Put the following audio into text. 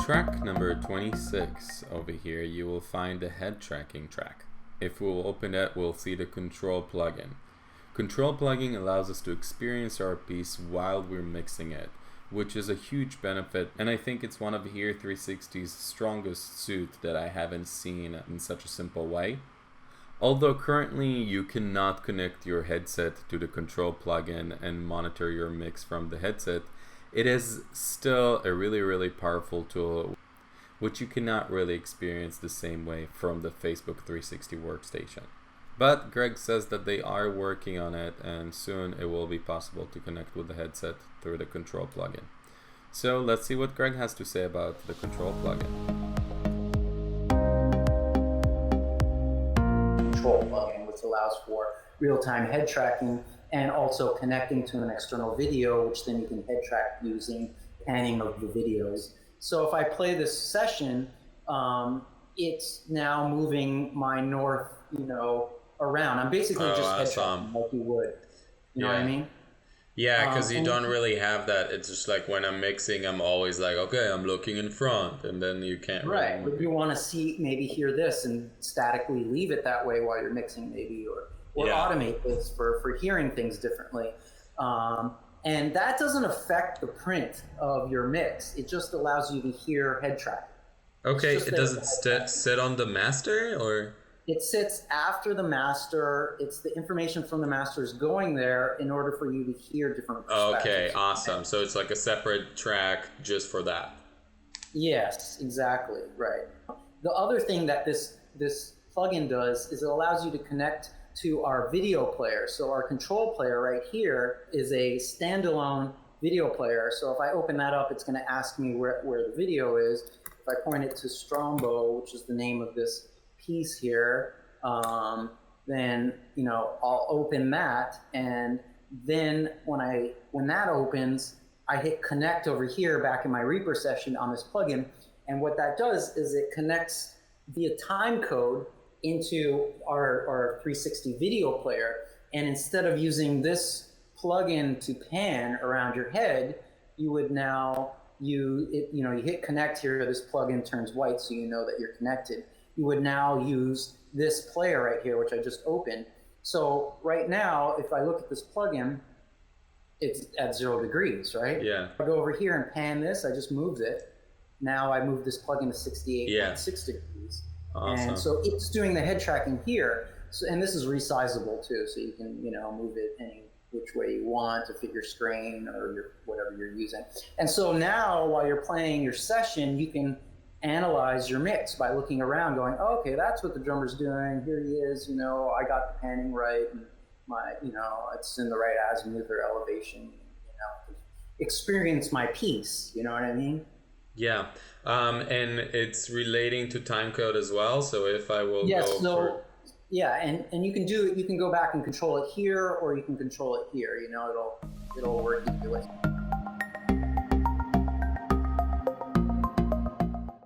track number 26 over here, you will find the head tracking track. If we'll open it, we'll see the control plugin. Control plugin allows us to experience our piece while we're mixing it, which is a huge benefit, and I think it's one of Hear360's strongest suit that I haven't seen in such a simple way. Although currently you cannot connect your headset to the control plugin and monitor your mix from the headset, it is still a really powerful tool which you cannot really experience the same way from the Facebook 360 workstation. But Greg says that they are working on it, and soon it will be possible to connect with the headset through the control plugin. So let's see what Greg has to say about the control plugin. Control plugin, which allows for real-time head tracking and also connecting to an external video, which then you can head track using panning of the videos. So if I play this session, it's now moving my north, around. I'm basically just head tracking like you would. You know what I mean? Yeah, because you don't really have that. It's just like when I'm mixing, I'm always like, okay, I'm looking in front, and then you can't. Right, really but you want to maybe hear this and statically leave it that way while you're mixing, maybe, or automate this for hearing things differently. And that doesn't affect the print of your mix. It just allows you to hear head tracking. Okay, it doesn't sit on the master, or? It sits after the master. It's the information from the master is going there in order for you to hear different perspectives. Okay, awesome. So it's like a separate track just for that. Yes, exactly, right. The other thing that this plugin does is it allows you to connect to our video player. So our control player right here is a standalone video player. So if I open that up, it's going to ask me where the video is. If I point it to Strombo, which is the name of this piece here, then I'll open that, and then when that opens, I hit connect over here back in my Reaper session on this plugin, and what that does is it connects via time code into our 360 video player, and instead of using this plugin to pan around your head, you would now you hit connect here, this plugin turns white so you know that you're connected. You would now use this player right here, which I just opened. So right now, if I look at this plugin, it's at 0 degrees, right? Yeah. If I go over here and pan this, I just moved it. Now I moved this plugin to 68.6 degrees. Awesome. And so it's doing the head tracking here. So, and this is resizable too, so you can move it any which way you want to fit your screen or whatever you're using. And so now while you're playing your session, you can analyze your mix by looking around going, oh, okay, that's what the drummer's doing. Here he is, I got the panning right, and my, it's in the right azimuth or elevation, experience my piece, you know what I mean? Yeah, and it's relating to timecode as well. So if I will yeah, and you can do it. You can go back and control it here, or you can control it here. It'll work either way.